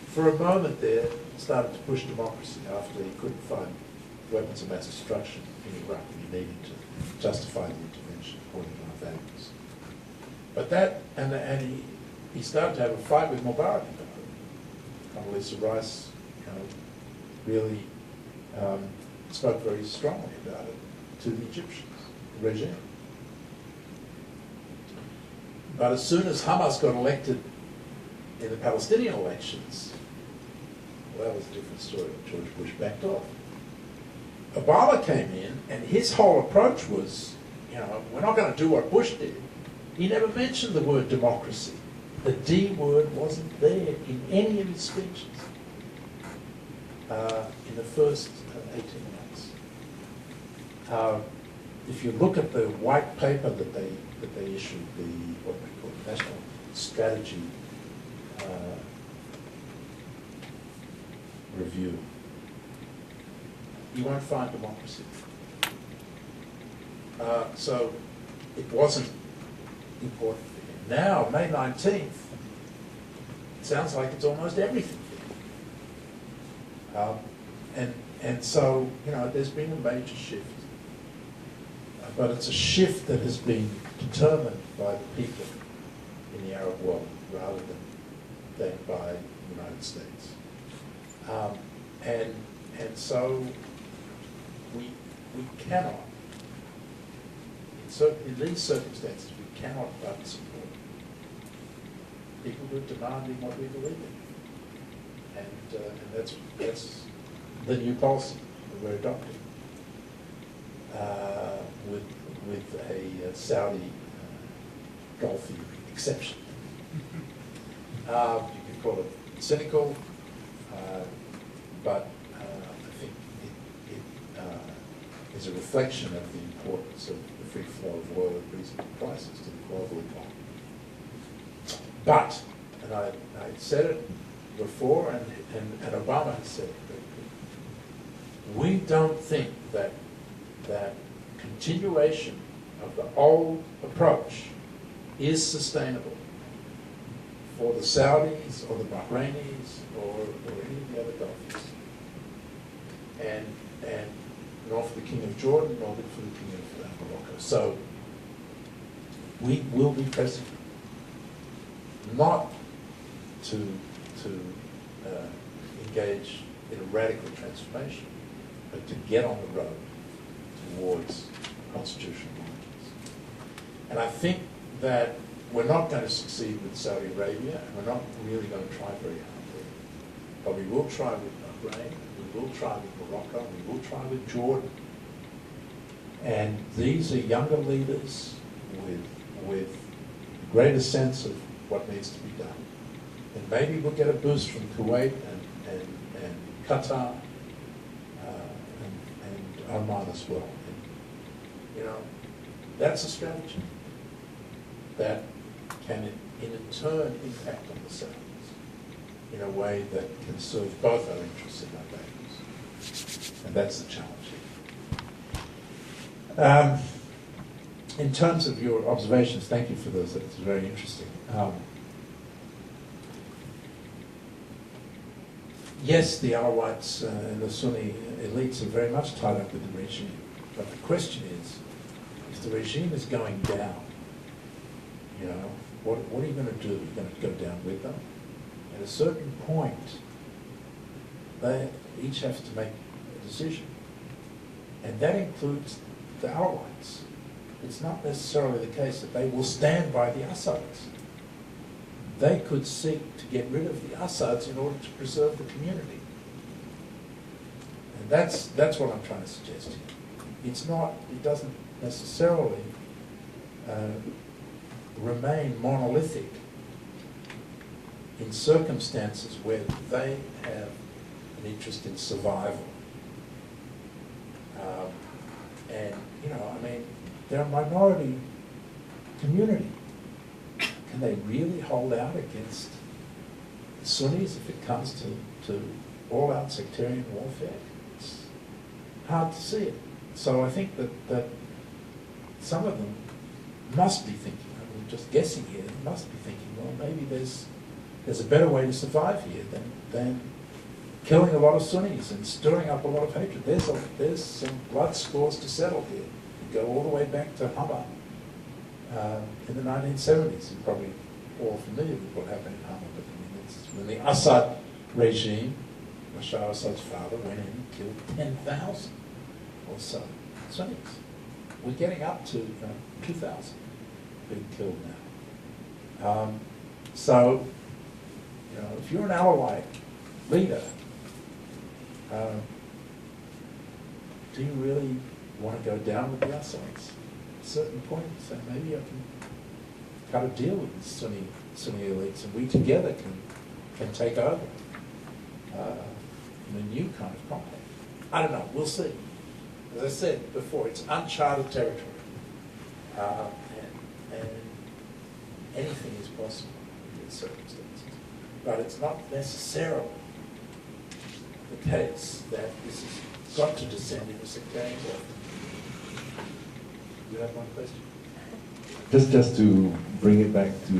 for a moment there, started to push democracy after he couldn't find weapons of mass destruction in Iraq and he needed to justify the intervention according to our values. But that, and he started to have a fight with Mubarak. Condoleezza Rice, really spoke very strongly about it to the Egyptians, the regime. But as soon as Hamas got elected in the Palestinian elections, well, that was a different story. George Bush backed off. Obama came in, and his whole approach was, we're not going to do what Bush did. He never mentioned the word democracy. The D word wasn't there in any of his speeches in the first 18 months. If you look at the white paper that they issued, what they call the National Strategy Review, you won't find democracy. So it wasn't important for him. Now, May 19th, it sounds like it's almost everything for him. And so, there's been a major shift. But it's a shift that has been determined by the people in the Arab world rather than by the United States. And so we cannot, in these circumstances, we cannot but support people who are demanding what we believe in. And that's the new policy that we're adopting. With a Saudi Gulfi exception. You could call it cynical, but I think it is a reflection of the importance of the free flow of oil at reasonable prices to the global economy. But, and I said it before, and Obama has said it, we don't think that continuation of the old approach is sustainable for the Saudis or the Bahrainis or any of the other Gulfies. And nor for the King of Jordan, nor for the King of Morocco. So we will be pressing not to engage in a radical transformation, but to get on the road towards constitutional monarchies. And I think that we're not going to succeed with Saudi Arabia, and we're not really going to try very hard there. But we will try with Bahrain, we will try with Morocco, we will try with Jordan. And these are younger leaders with a greater sense of what needs to be done. And maybe we'll get a boost from Kuwait and Qatar, Oman as well. And, that's a strategy that can in turn impact on the Saudis in a way that can serve both our interests and our values. And that's the challenge here. In terms of your observations, thank you for those. It's very interesting. Yes, the Alawites and the Sunni elites are very much tied up with the regime. But the question is, if the regime is going down, what are you going to do? You're going to go down with them? At a certain point, they each have to make a decision. And that includes the Alawites. It's not necessarily the case that they will stand by the Assads. They could seek to get rid of the Assads in order to preserve the community. And that's what I'm trying to suggest here. It doesn't necessarily remain monolithic in circumstances where they have an interest in survival. They're a minority community. Can they really hold out against the Sunnis if it comes to all-out sectarian warfare? It's hard to see it. So I think that some of them must be thinking, just guessing here, they must be thinking, well, maybe there's a better way to survive here than killing a lot of Sunnis and stirring up a lot of hatred. There's some blood scores to settle here. You go all the way back to Hama in the 1970s. You're probably all familiar with what happened in Hama, but it's when the Assad regime, Bashar Assad's father, went in and killed 10,000 or so Sunnis. We're getting up to 2,000 being killed now. If you're an Alawite leader, do you really want to go down with the Assads? At a certain point, say maybe I can cut a deal with the Sunni elites, and we together can take over in a new kind of conflict. I don't know. We'll see. As I said before, it's uncharted territory, and anything is possible in these circumstances. But it's not necessarily the case that this has got to descend into sectarian warfare. You have one question? Just to bring it back to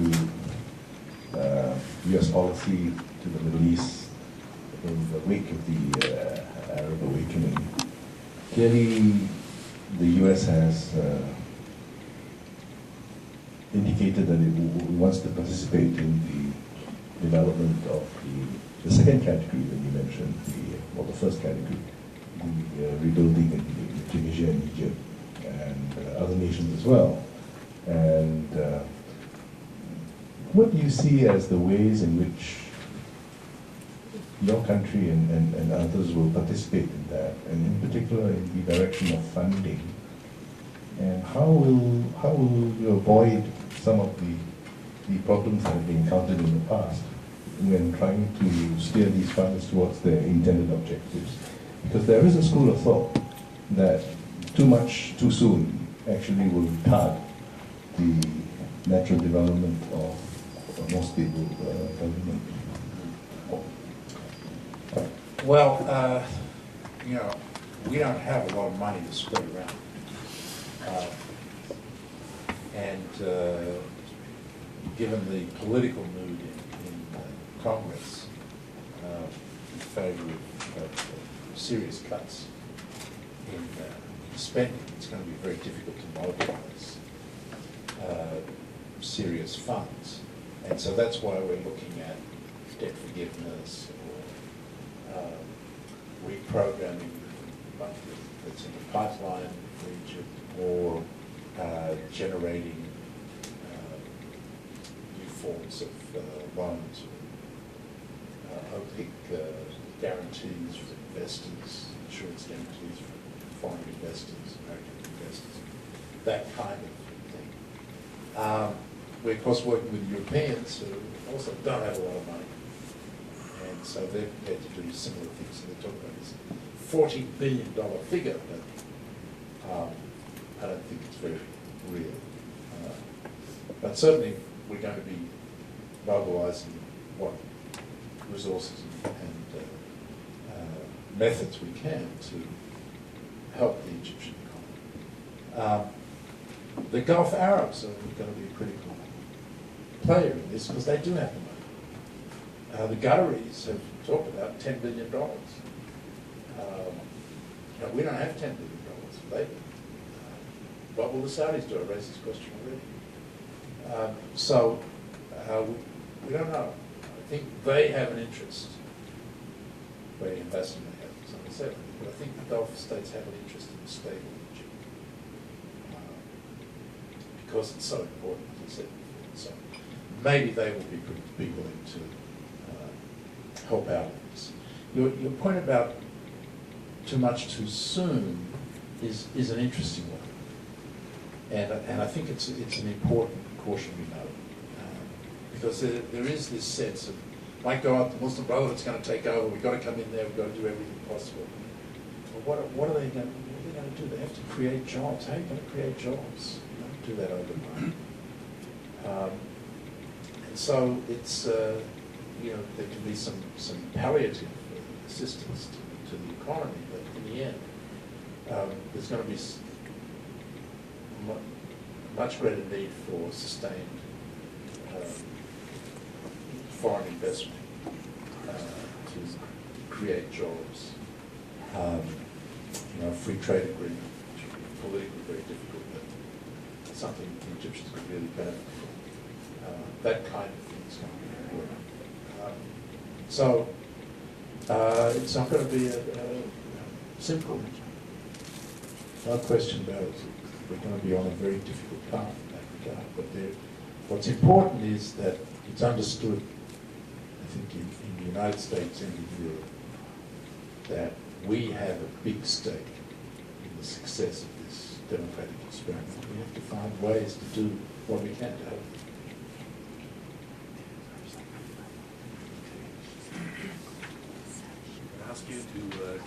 U.S. policy to the Middle East in the wake of the Arab awakening. Clearly, the U.S. has indicated that it wants to participate in the development of the second category that you mentioned, the first category, the rebuilding in Tunisia and Egypt and other nations as well. And what do you see as the ways in which your country and others will participate in that, and in particular in the direction of funding? And how will you avoid some of the problems that have been encountered in the past when trying to steer these funds towards their intended objectives? Because there is a school of thought that too much, too soon, actually will retard the natural development of a more stable government. Well, we don't have a lot of money to spread around. Given the political mood in Congress in favor of serious cuts in spending, it's going to be very difficult to mobilize serious funds. And so that's why we're looking at debt forgiveness or reprogramming money that's in the pipeline for Egypt, or generating new forms of loans, or opaque guarantees for investors, insurance guarantees for foreign investors, American investors, that kind of thing. We're of course working with Europeans who also don't have a lot of money, and so they're prepared to do similar things. So they're talking about this $40 billion figure, but But certainly we're going to be mobilising what resources and methods we can to help the Egyptian economy. The Gulf Arabs are going to be a critical player in this because they do have the money. The Qataris have talked about $10 billion. We don't have $10 billion. They do. What will the Saudis do? I raised this question already. We don't know. I think they have an interest. Where Ambassador may have something to say, but I think the Gulf states have an interest in a stable Egypt because it's so important, as I said before. So maybe they will be willing to help out in this. Your point about too much too soon is an interesting one, and I think it's an important cautionary note because there is this sense of might go up, the Muslim Brotherhood's going to take over, we've got to come in there, we've got to do everything possible. But what are they going to do? They have to create jobs. How are you going to create jobs? You don't do that overnight. And so it's, there can be some palliative assistance to the economy, but in the end, there's going to be much greater need for sustained foreign investment to create jobs. Free trade agreement, which would be politically very difficult, but something the Egyptians could really benefit from. That kind of thing is going to be important. It's not going to be a simple. No question about it. We're going to be on a very difficult path in that regard. But what's important is that it's understood, I think, in the United States and in Europe, that we have a big stake in the success of this democratic experiment. We have to find ways to do what we can to help. Ask you to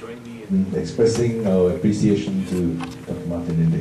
join me in expressing our appreciation to Dr. Martin Indy.